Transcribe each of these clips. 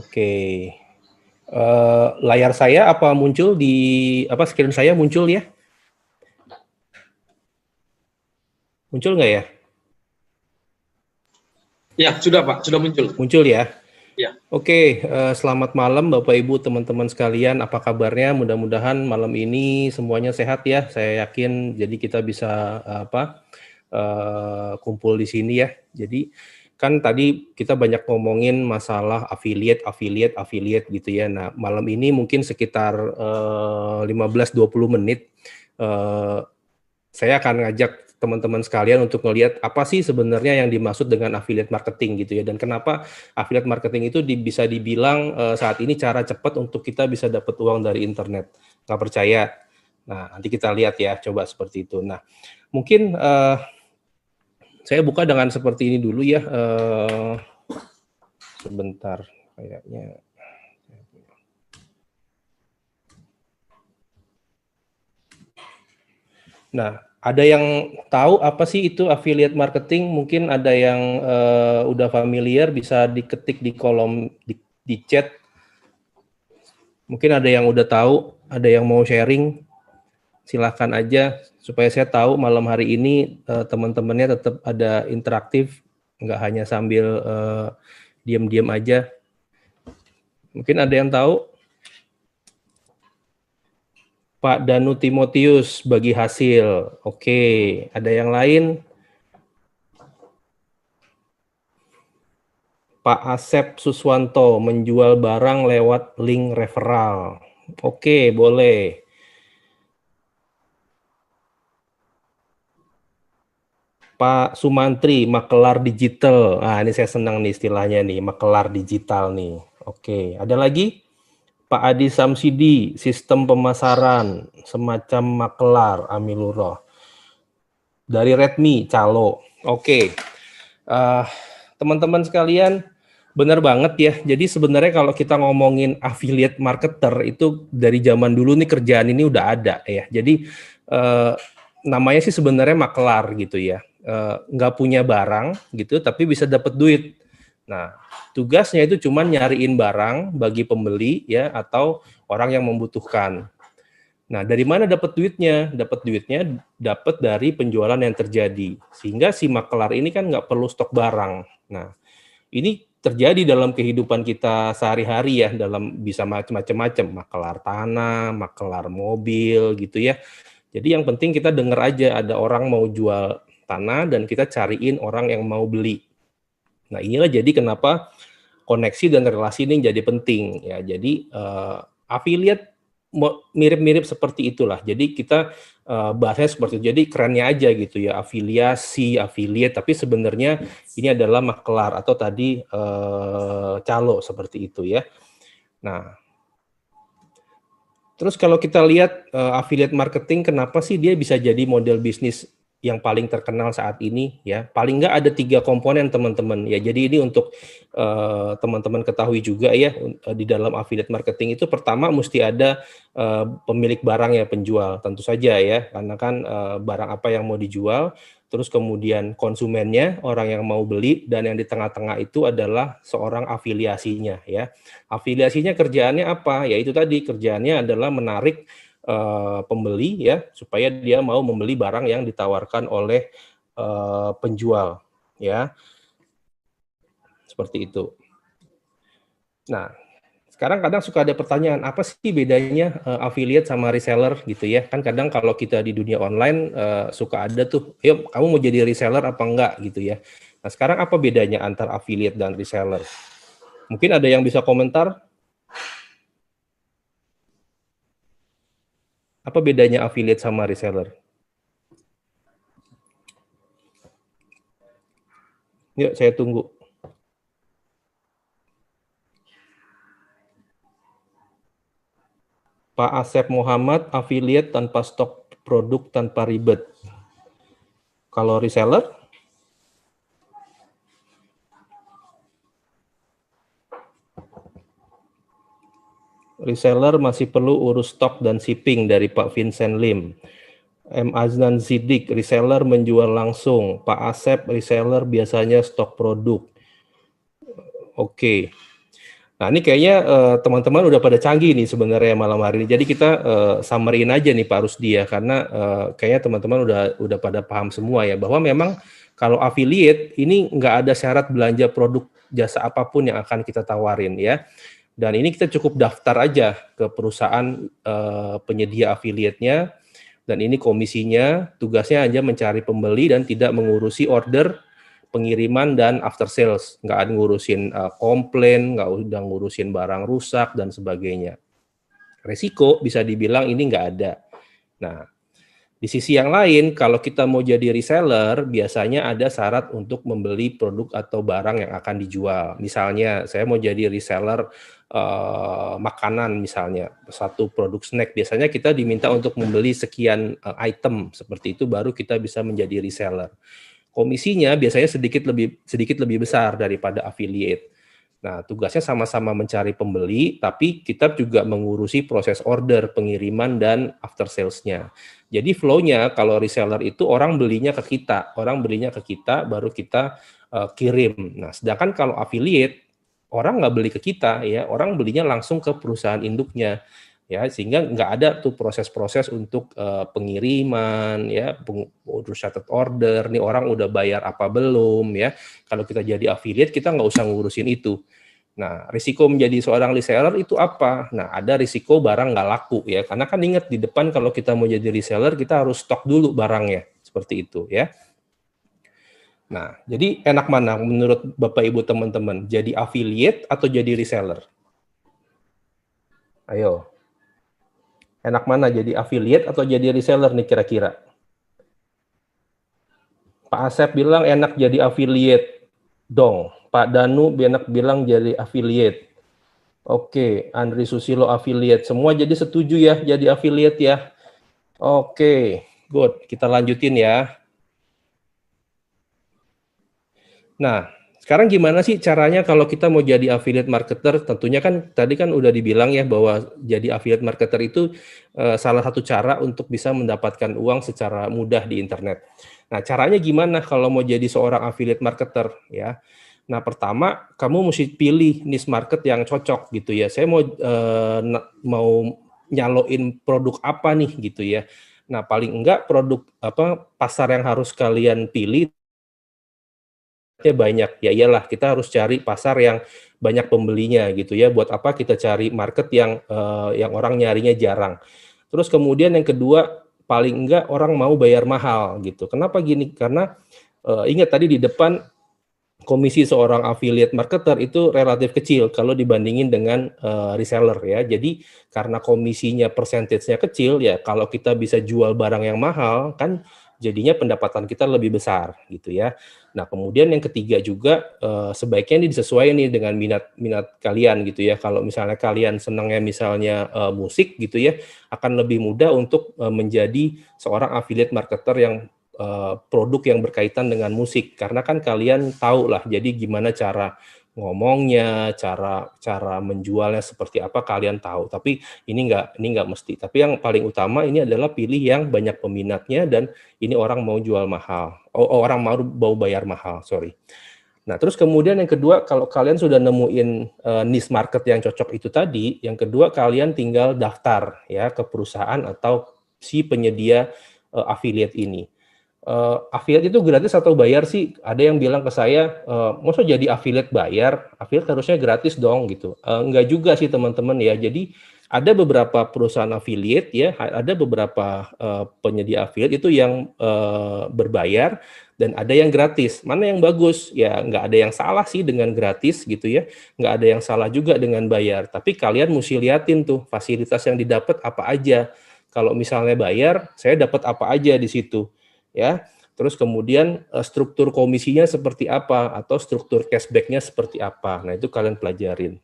Oke. Layar saya apa muncul di screen saya muncul ya? Muncul nggak ya? Ya, sudah Pak, sudah muncul. Muncul ya? Ya. Oke, selamat malam Bapak Ibu teman-teman sekalian. Apa kabarnya? Mudah-mudahan malam ini semuanya sehat ya. Saya yakin. Jadi kita bisa kumpul di sini ya. Jadi kan tadi kita banyak ngomongin masalah affiliate gitu ya. Nah, malam ini mungkin sekitar 15-20 menit saya akan ngajak teman-teman sekalian untuk melihat apa sih sebenarnya yang dimaksud dengan affiliate marketing gitu ya, dan kenapa affiliate marketing itu bisa dibilang saat ini cara cepat untuk kita bisa dapat uang dari internet. Nggak percaya? Nah, nanti kita lihat ya, coba seperti itu. Nah, mungkin saya buka dengan seperti ini dulu ya, sebentar kayaknya. Nah, ada yang tahu apa sih itu affiliate marketing? Mungkin ada yang udah familiar, bisa diketik di kolom di chat. Mungkin ada yang udah tahu, ada yang mau sharing, silahkan aja supaya saya tahu malam hari ini teman-temannya tetap ada interaktif, nggak hanya sambil diam-diam aja. Mungkin ada yang tahu? Pak Danu Timotius bagi hasil. Oke, ada yang lain? Pak Asep Suswanto menjual barang lewat link referral. Oke, boleh. Pak Sumantri, makelar digital. Nah, ini saya senang nih istilahnya nih, makelar digital nih. Oke, ada lagi? Pak Adi Samsidi, sistem pemasaran, semacam makelar, Amiluroh. Dari Redmi, Calo. Oke, teman-teman sekalian, benar banget ya. Jadi sebenarnya kalau kita ngomongin affiliate marketer itu dari zaman dulu nih kerjaan ini udah ada ya. Jadi namanya sih sebenarnya makelar gitu ya. Nggak punya barang gitu, tapi bisa dapat duit. Nah, tugasnya itu cuma nyariin barang bagi pembeli ya atau orang yang membutuhkan. Nah, dari mana dapat duitnya? Dapat duitnya dapat dari penjualan yang terjadi. Sehingga si makelar ini kan nggak perlu stok barang. Nah, ini terjadi dalam kehidupan kita sehari-hari ya, dalam bisa macam-macam, makelar tanah, makelar mobil gitu ya. Jadi yang penting kita dengar aja ada orang mau jual tanah dan kita cariin orang yang mau beli. Nah, inilah jadi kenapa koneksi dan relasi ini jadi penting ya. Jadi affiliate mirip-mirip seperti itulah. Jadi kita bahasanya seperti itu. Jadi kerennya aja gitu ya, afiliasi, affiliate, tapi sebenarnya ini adalah makelar atau tadi calo seperti itu ya. Nah, terus kalau kita lihat affiliate marketing, kenapa sih dia bisa jadi model bisnis yang paling terkenal saat ini ya? Paling nggak ada 3 komponen teman-teman ya. Jadi ini untuk teman-teman ketahui juga ya, di dalam affiliate marketing itu pertama mesti ada pemilik barang ya, penjual tentu saja ya, karena kan barang apa yang mau dijual, terus kemudian konsumennya, orang yang mau beli, dan yang di tengah-tengah itu adalah seorang afiliasinya ya. Afiliasinya kerjaannya apa? Ya itu tadi, kerjaannya adalah menarik pembeli ya, supaya dia mau membeli barang yang ditawarkan oleh penjual ya. Seperti itu. Nah, sekarang kadang suka ada pertanyaan, apa sih bedanya affiliate sama reseller gitu ya? Kan kadang kalau kita di dunia online suka ada tuh, yuk kamu mau jadi reseller apa enggak gitu ya. Nah, sekarang apa bedanya antara affiliate dan reseller? Mungkin ada yang bisa komentar? Apa bedanya affiliate sama reseller? Yuk, saya tunggu. Pak Asep Muhammad, affiliate tanpa stok produk tanpa ribet. Kalau reseller? Reseller masih perlu urus stok dan shipping dari Pak Vincent Lim. M. Aznan Zidik, reseller menjual langsung. Pak Asep, reseller biasanya stok produk. Oke. Nah, ini kayaknya teman-teman udah pada canggih nih sebenarnya malam hari ini. Jadi kita summary-in aja nih Pak Rusdi ya, karena kayaknya teman-teman udah pada paham semua ya, bahwa memang kalau affiliate ini nggak ada syarat belanja produk jasa apapun yang akan kita tawarin ya. Dan ini kita cukup daftar aja ke perusahaan penyedia affiliate-nya, dan ini komisinya, tugasnya hanya mencari pembeli dan tidak mengurusi order, pengiriman, dan after sales. Nggak ada ngurusin komplain, nggak udah ngurusin barang rusak, dan sebagainya. Resiko bisa dibilang ini nggak ada. Nah, di sisi yang lain, kalau kita mau jadi reseller, biasanya ada syarat untuk membeli produk atau barang yang akan dijual. Misalnya, saya mau jadi reseller makanan misalnya, satu produk snack. Biasanya kita diminta untuk membeli sekian item, seperti itu baru kita bisa menjadi reseller. Komisinya biasanya sedikit lebih besar daripada affiliate. Nah, tugasnya sama-sama mencari pembeli, tapi kita juga mengurusi proses order, pengiriman, dan after sales-nya. Jadi flow-nya kalau reseller itu orang belinya ke kita, baru kita kirim. Nah, sedangkan kalau affiliate, orang nggak beli ke kita, ya, orang belinya langsung ke perusahaan induknya. Ya, sehingga nggak ada tuh proses-proses untuk pengiriman, ya, urus catat order, nih orang udah bayar apa belum, ya. Kalau kita jadi affiliate, kita nggak usah ngurusin itu. Nah, risiko menjadi seorang reseller itu apa? Nah, ada risiko barang nggak laku, ya, karena kan ingat di depan kalau kita mau jadi reseller, kita harus stok dulu barangnya, seperti itu, ya. Nah, jadi enak mana menurut Bapak Ibu teman-teman, jadi affiliate atau jadi reseller? Ayo. Enak mana jadi affiliate atau jadi reseller nih kira-kira? Pak Asep bilang enak jadi affiliate dong. Pak Danu enak bilang jadi affiliate. Oke, Andri Susilo affiliate. Semua jadi setuju ya jadi affiliate ya. Oke, good. Kita lanjutin ya. Nah, sekarang gimana sih caranya kalau kita mau jadi affiliate marketer? Tentunya kan tadi kan udah dibilang ya bahwa jadi affiliate marketer itu salah satu cara untuk bisa mendapatkan uang secara mudah di internet. Nah, caranya gimana kalau mau jadi seorang affiliate marketer ya? Nah, pertama kamu mesti pilih niche market yang cocok gitu ya. Saya mau nyaloin produk apa nih gitu ya. Nah, paling enggak produk apa pasar yang harus kalian pilih banyak, ya iyalah kita harus cari pasar yang banyak pembelinya gitu ya. Buat apa kita cari market yang orang nyarinya jarang. Terus kemudian yang kedua, paling enggak orang mau bayar mahal gitu. Kenapa gini? Karena ingat tadi di depan komisi seorang affiliate marketer itu relatif kecil kalau dibandingin dengan reseller ya. Jadi karena komisinya persentasenya kecil ya, kalau kita bisa jual barang yang mahal kan jadinya pendapatan kita lebih besar gitu ya. Nah, kemudian yang ketiga juga sebaiknya ini disesuaikan nih dengan minat kalian gitu ya. Kalau misalnya kalian senangnya misalnya musik gitu ya, akan lebih mudah untuk menjadi seorang affiliate marketer yang produk yang berkaitan dengan musik, karena kan kalian tahu lah jadi gimana cara ngomongnya, cara menjualnya seperti apa kalian tahu. Tapi ini nggak mesti. Tapi yang paling utama ini adalah pilih yang banyak peminatnya dan ini orang mau jual mahal. Orang mau bayar mahal, sorry. Nah, terus kemudian yang kedua, kalau kalian sudah nemuin niche market yang cocok itu tadi, yang kedua kalian tinggal daftar ya ke perusahaan atau si penyedia affiliate ini. Affiliate itu gratis atau bayar sih? Ada yang bilang ke saya, masa jadi affiliate bayar? Affiliate harusnya gratis dong gitu. Enggak juga sih teman-teman ya. Jadi ada beberapa perusahaan affiliate ya, ada beberapa penyedia affiliate itu yang berbayar dan ada yang gratis. Mana yang bagus? Ya nggak ada yang salah sih dengan gratis gitu ya. Nggak ada yang salah juga dengan bayar. Tapi kalian mesti liatin tuh fasilitas yang didapat apa aja. Kalau misalnya bayar, saya dapat apa aja di situ. Ya, terus kemudian struktur komisinya seperti apa atau struktur cashback-nya seperti apa. Nah, itu kalian pelajarin.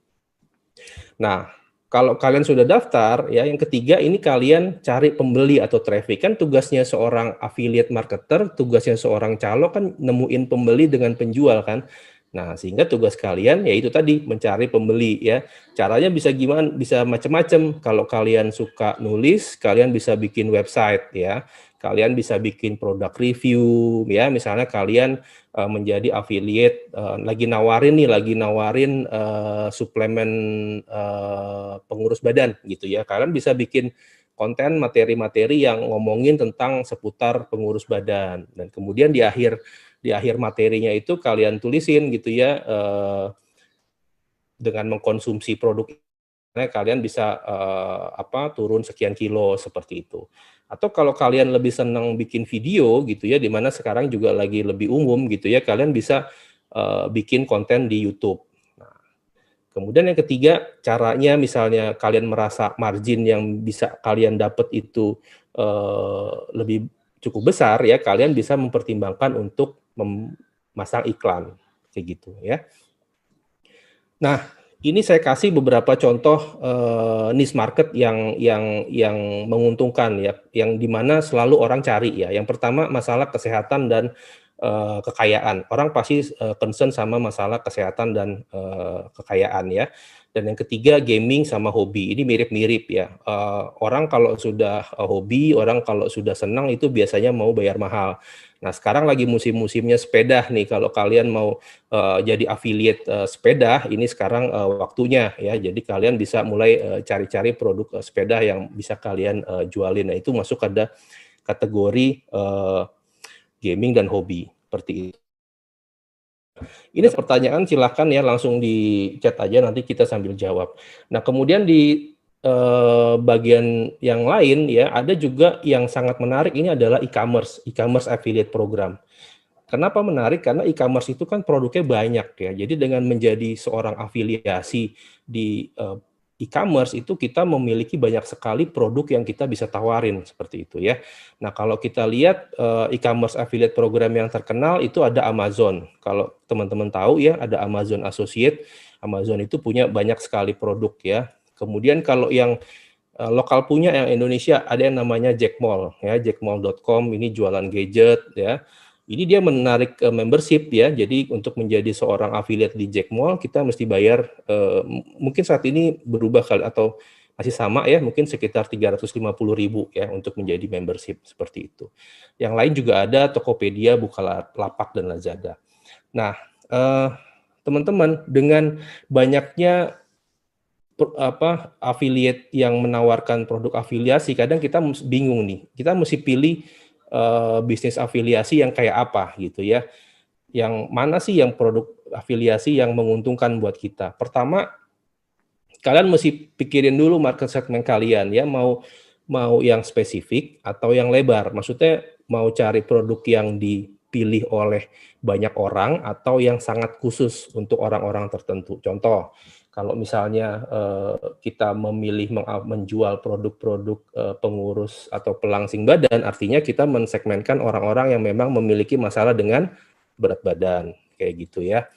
Nah, kalau kalian sudah daftar, ya yang ketiga ini kalian cari pembeli atau traffic. Kan tugasnya seorang affiliate marketer, tugasnya seorang calo kan nemuin pembeli dengan penjual kan. Nah, sehingga tugas kalian yaitu tadi mencari pembeli ya. Caranya bisa gimana? Bisa macam-macam. Kalau kalian suka nulis, kalian bisa bikin website ya. Kalian bisa bikin produk review ya. Misalnya kalian menjadi affiliate lagi nawarin suplemen pengurus badan gitu ya. Kalian bisa bikin konten materi-materi yang ngomongin tentang seputar pengurus badan, dan kemudian di akhir materinya itu kalian tulisin gitu ya, dengan mengkonsumsi produk kalian bisa turun sekian kilo seperti itu. Atau kalau kalian lebih senang bikin video gitu ya, di mana sekarang juga lagi lebih umum gitu ya, kalian bisa bikin konten di YouTube. Nah, kemudian yang ketiga, caranya misalnya kalian merasa margin yang bisa kalian dapat itu lebih cukup besar ya, kalian bisa mempertimbangkan untuk memasang iklan kayak gitu ya. Nah, ini saya kasih beberapa contoh niche market yang menguntungkan ya, yang dimana selalu orang cari ya. Yang pertama masalah kesehatan dan kekayaan. Orang pasti concern sama masalah kesehatan dan kekayaan ya. Dan yang ketiga gaming sama hobi. Ini mirip-mirip ya. Orang kalau sudah hobi, orang kalau sudah senang itu biasanya mau bayar mahal. Nah, sekarang lagi musim-musimnya sepeda nih. Kalau kalian mau jadi affiliate sepeda, ini sekarang waktunya ya. Jadi kalian bisa mulai cari-cari produk sepeda yang bisa kalian jualin. Nah, itu masuk ada kategori gaming dan hobi seperti itu. Ini pertanyaan silahkan ya langsung di chat aja, nanti kita sambil jawab. Nah, kemudian di bagian yang lain ya, ada juga yang sangat menarik, ini adalah e-commerce affiliate program. Kenapa menarik? Karena e-commerce itu kan produknya banyak ya. Jadi dengan menjadi seorang afiliasi di e-commerce itu kita memiliki banyak sekali produk yang kita bisa tawarin seperti itu ya. Nah, kalau kita lihat e-commerce affiliate program yang terkenal itu ada Amazon. Kalau teman-teman tahu ya, ada Amazon Associate. Amazon itu punya banyak sekali produk ya. Kemudian kalau yang lokal punya yang Indonesia ada yang namanya Jackmall ya, jackmall.com, ini jualan gadget ya. Ini dia menarik membership ya. Jadi untuk menjadi seorang affiliate di Jackmall kita mesti bayar mungkin saat ini berubah kali atau masih sama ya, mungkin sekitar 350.000 ya untuk menjadi membership seperti itu. Yang lain juga ada Tokopedia, Bukalapak dan Lazada. Nah, teman-teman, dengan banyaknya affiliate yang menawarkan produk afiliasi, kadang kita bingung nih. Kita mesti pilih bisnis afiliasi yang kayak apa gitu ya. Yang mana sih yang produk afiliasi yang menguntungkan buat kita? Pertama, kalian mesti pikirin dulu market segment kalian ya, mau yang spesifik atau yang lebar. Maksudnya mau cari produk yang dipilih oleh banyak orang atau yang sangat khusus untuk orang-orang tertentu. Contoh, kalau misalnya kita memilih menjual produk-produk pengurus atau pelangsing badan, artinya kita mensegmenkan orang-orang yang memang memiliki masalah dengan berat badan, kayak gitu ya.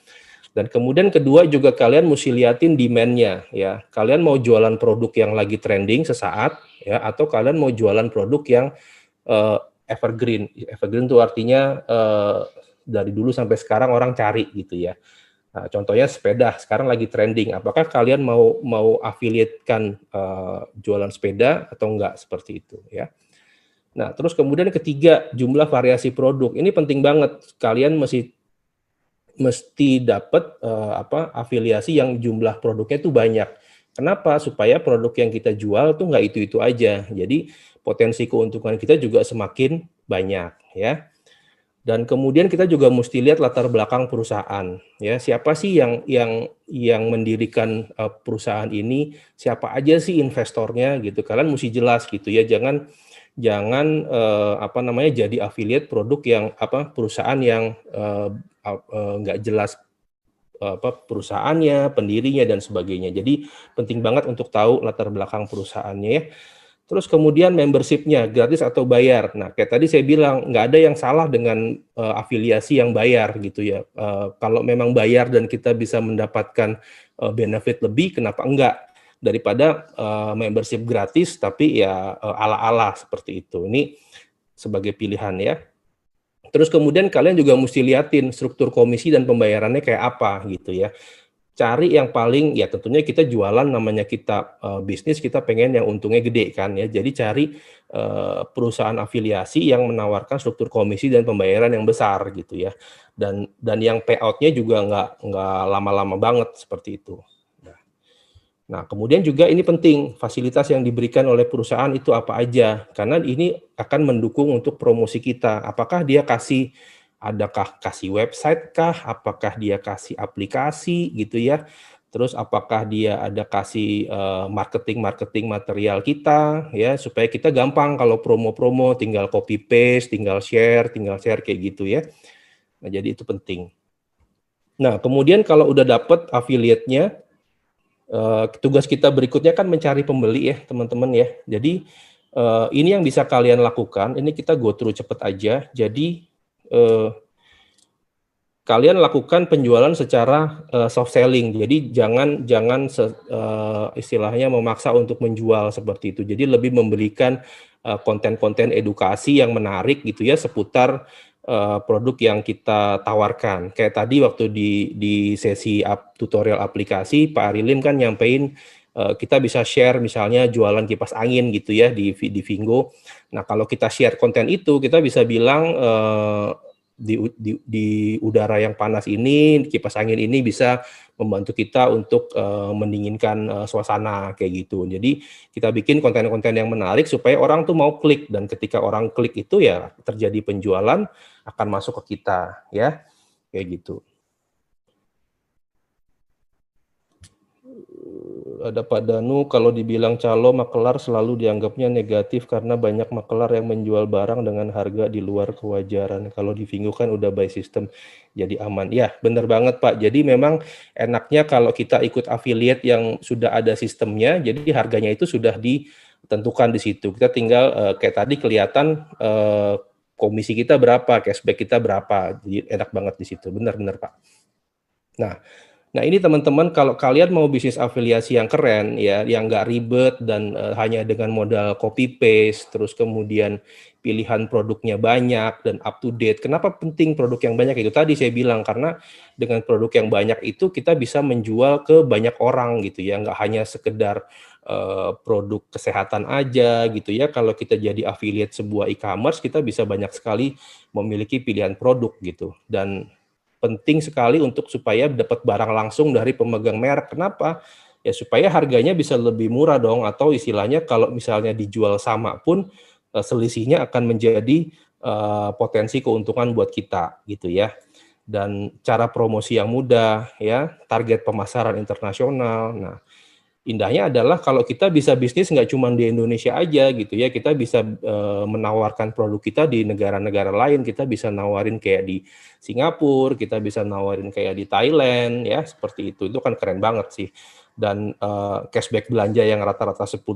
Dan kemudian kedua juga kalian mesti liatin demand-nya ya. Kalian mau jualan produk yang lagi trending sesaat ya, atau kalian mau jualan produk yang evergreen. Evergreen itu artinya dari dulu sampai sekarang orang cari gitu ya. Nah, contohnya sepeda sekarang lagi trending. Apakah kalian mau affiliate-kan jualan sepeda atau enggak seperti itu ya. Nah, terus kemudian ketiga, jumlah variasi produk. Ini penting banget. Kalian mesti dapat afiliasi yang jumlah produknya itu banyak. Kenapa? Supaya produk yang kita jual tuh nggak itu-itu aja. Jadi potensi keuntungan kita juga semakin banyak ya. Dan kemudian kita juga mesti lihat latar belakang perusahaan ya, siapa sih yang mendirikan perusahaan ini, siapa aja sih investornya gitu. Kalian mesti jelas gitu ya, jangan jadi affiliate produk yang perusahaan yang nggak jelas perusahaannya, pendirinya dan sebagainya. Jadi penting banget untuk tahu latar belakang perusahaannya ya. Terus kemudian membership-nya gratis atau bayar. Nah, kayak tadi saya bilang nggak ada yang salah dengan afiliasi yang bayar gitu ya. Kalau memang bayar dan kita bisa mendapatkan benefit lebih, kenapa enggak? Daripada membership gratis tapi ya ala-ala seperti itu. Ini sebagai pilihan ya. Terus kemudian kalian juga mesti liatin struktur komisi dan pembayarannya kayak apa gitu ya. Cari yang paling, ya tentunya kita jualan, namanya kita bisnis, kita pengen yang untungnya gede kan ya. Jadi cari perusahaan afiliasi yang menawarkan struktur komisi dan pembayaran yang besar gitu ya. Dan yang payout-nya juga nggak lama-lama banget seperti itu. Nah, kemudian juga ini penting, fasilitas yang diberikan oleh perusahaan itu apa aja, karena ini akan mendukung untuk promosi kita. Apakah dia adakah kasih website kah, apakah dia kasih aplikasi gitu ya, terus apakah dia ada kasih marketing material kita ya, supaya kita gampang kalau promo-promo tinggal copy paste, tinggal share kayak gitu ya. Nah, jadi itu penting. Nah, kemudian kalau udah dapet affiliate-nya, tugas kita berikutnya kan mencari pembeli ya teman-teman ya. Jadi ini yang bisa kalian lakukan, ini kita go through cepet aja. Jadi kalian lakukan penjualan secara soft selling. Jadi jangan istilahnya memaksa untuk menjual seperti itu. Jadi lebih memberikan konten-konten edukasi yang menarik gitu ya seputar produk yang kita tawarkan. Kayak tadi waktu di sesi tutorial aplikasi, Pak Arilim kan nyampein kita bisa share misalnya jualan kipas angin gitu ya di Vingo. Nah, kalau kita share konten itu, kita bisa bilang di udara yang panas ini, kipas angin ini bisa membantu kita untuk mendinginkan suasana kayak gitu. Jadi kita bikin konten-konten yang menarik supaya orang tuh mau klik, dan ketika orang klik itu ya terjadi penjualan, akan masuk ke kita ya, kayak gitu. Ada Pak Danu, kalau dibilang calo makelar selalu dianggapnya negatif karena banyak makelar yang menjual barang dengan harga di luar kewajaran. Kalau di Vingo kan udah by system, jadi aman. Ya, benar banget Pak. Jadi memang enaknya kalau kita ikut affiliate yang sudah ada sistemnya, jadi harganya itu sudah ditentukan di situ. Kita tinggal kayak tadi kelihatan komisi kita berapa, cashback kita berapa. Jadi enak banget di situ. Benar-benar Pak. Nah ini teman-teman, kalau kalian mau bisnis afiliasi yang keren ya, yang nggak ribet dan hanya dengan modal copy paste, terus kemudian pilihan produknya banyak dan up to date. Kenapa penting produk yang banyak? Itu tadi saya bilang, karena dengan produk yang banyak itu kita bisa menjual ke banyak orang gitu ya, nggak hanya sekedar produk kesehatan aja gitu ya. Kalau kita jadi affiliate sebuah e-commerce, kita bisa banyak sekali memiliki pilihan produk gitu. Dan penting sekali untuk supaya dapat barang langsung dari pemegang merek. Kenapa? Ya supaya harganya bisa lebih murah dong, atau istilahnya kalau misalnya dijual sama pun selisihnya akan menjadi potensi keuntungan buat kita gitu ya. Dan cara promosi yang mudah ya, target pemasaran internasional. Nah, indahnya adalah kalau kita bisa bisnis nggak cuma di Indonesia aja gitu ya, kita bisa menawarkan produk kita di negara-negara lain, kita bisa nawarin kayak di Singapura, kita bisa nawarin kayak di Thailand ya, seperti itu kan keren banget sih. Dan cashback belanja yang rata-rata 10%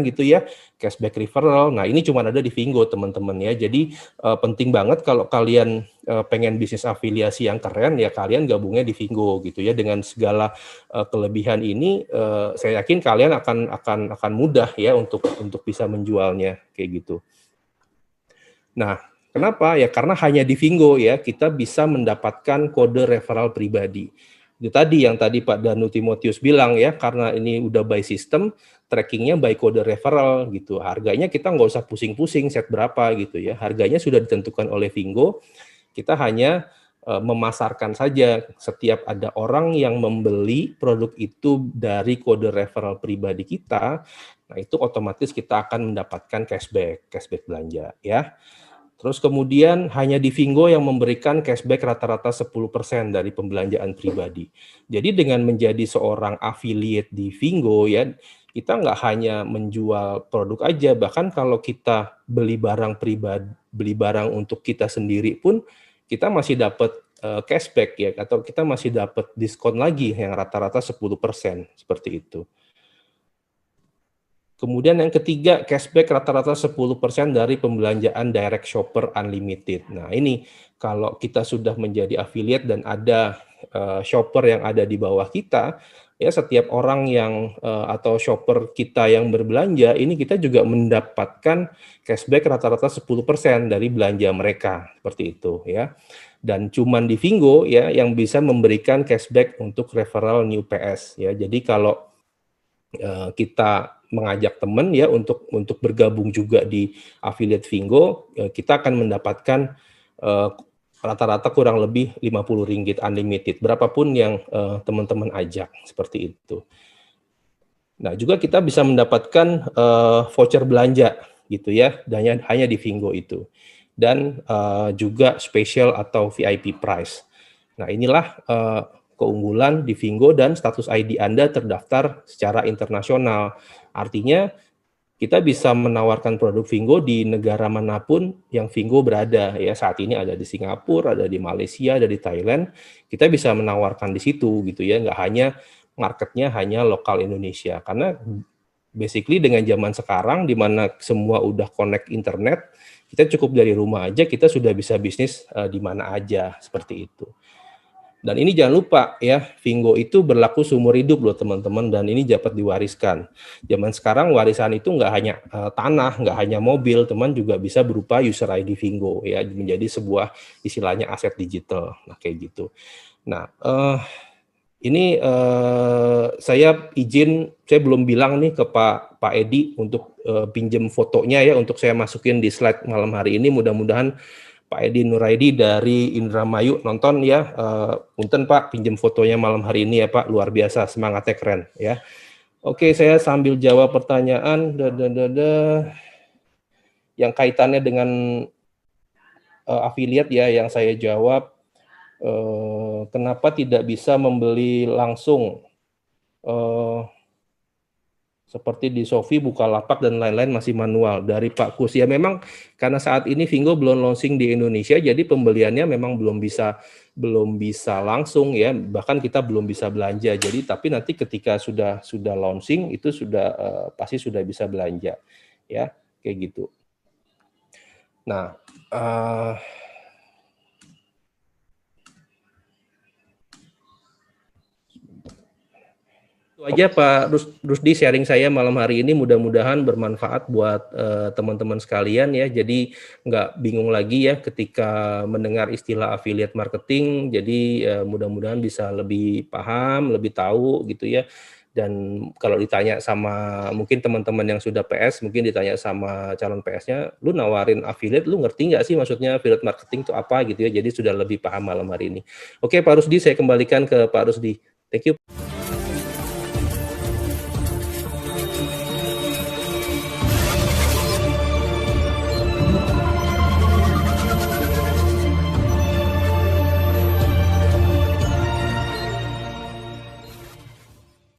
gitu ya, cashback referral. Nah ini cuma ada di Vingo teman-teman ya, jadi penting banget kalau kalian pengen bisnis afiliasi yang keren ya, kalian gabungnya di Vingo gitu ya. Dengan segala kelebihan ini, saya yakin kalian akan mudah ya untuk bisa menjualnya kayak gitu. Nah, kenapa? Ya karena hanya di Vingo ya kita bisa mendapatkan kode referral pribadi. Itu tadi yang tadi Pak Danu Timotius bilang ya, karena ini udah by system, trackingnya by kode referral gitu. Harganya kita nggak usah pusing-pusing set berapa gitu ya. Harganya sudah ditentukan oleh Vingo. Kita hanya memasarkan saja. Setiap ada orang yang membeli produk itu dari kode referral pribadi kita, nah itu otomatis kita akan mendapatkan cashback belanja ya. Terus kemudian hanya di Vingo yang memberikan cashback rata-rata 10% dari pembelanjaan pribadi. Jadi dengan menjadi seorang affiliate di Vingo ya, kita nggak hanya menjual produk aja, bahkan kalau kita beli barang pribadi, beli barang untuk kita sendiri pun, kita masih dapat cashback ya, atau kita masih dapat diskon lagi yang rata-rata 10%, seperti itu. Kemudian yang ketiga, cashback rata-rata 10% dari pembelanjaan direct shopper unlimited. Nah ini kalau kita sudah menjadi affiliate dan ada shopper yang ada di bawah kita, ya setiap orang yang atau shopper kita yang berbelanja ini kita juga mendapatkan cashback rata-rata 10% dari belanja mereka, seperti itu ya. Dan cuman di Vingo ya yang bisa memberikan cashback untuk referral new PS ya. Jadi kalau kita mengajak teman ya untuk bergabung juga di affiliate Vingo, kita akan mendapatkan rata-rata kurang lebih Rp50 unlimited, berapapun yang teman-teman ajak, seperti itu. Nah, juga kita bisa mendapatkan voucher belanja gitu ya, hanya di Vingo itu. Dan juga special atau VIP price. Nah, inilah keunggulan di Vingo dan status ID Anda terdaftar secara internasional. Artinya kita bisa menawarkan produk Vingo di negara manapun yang Vingo berada ya. Saat ini ada di Singapura, ada di Malaysia, ada di Thailand. Kita bisa menawarkan di situ gitu ya, nggak hanya marketnya hanya lokal Indonesia. Karena basically dengan zaman sekarang di mana semua udah connect internet, kita cukup dari rumah aja kita sudah bisa bisnis di mana aja, seperti itu. Dan ini jangan lupa ya, Vingo itu berlaku seumur hidup loh teman-teman, dan ini dapat diwariskan. Zaman sekarang warisan itu nggak hanya tanah, nggak hanya mobil, teman juga bisa berupa user ID Vingo ya, menjadi sebuah istilahnya aset digital. Nah kayak gitu. Nah ini saya belum bilang nih ke Pak Edi untuk pinjam fotonya ya, untuk saya masukin di slide malam hari ini. Mudah-mudahan Pak Edi Nuraidi dari Indramayu nonton ya. Punten Pak, pinjam fotonya malam hari ini ya Pak, luar biasa, semangatnya keren ya. Oke, saya sambil jawab pertanyaan yang kaitannya dengan affiliate ya, yang saya jawab. Kenapa tidak bisa membeli langsung seperti di Shopee, Bukalapak dan lain-lain masih manual? Dari Pak Kus, ya memang karena saat ini Vingo belum launching di Indonesia, jadi pembeliannya memang belum bisa langsung ya, bahkan kita belum bisa belanja. Jadi tapi nanti ketika sudah launching itu sudah pasti sudah bisa belanja ya, kayak gitu. Nah itu aja Pak Rusdi sharing saya malam hari ini, mudah-mudahan bermanfaat buat teman-teman sekalian ya. Jadi nggak bingung lagi ya ketika mendengar istilah affiliate marketing. Jadi mudah-mudahan bisa lebih paham, lebih tahu gitu ya. Dan kalau ditanya sama mungkin teman-teman yang sudah PS, mungkin ditanya sama calon PS-nya, lu nawarin affiliate, lu ngerti nggak sih maksudnya affiliate marketing itu apa gitu ya. Jadi sudah lebih paham malam hari ini. Oke Pak Rusdi, saya kembalikan ke Pak Rusdi. Thank you.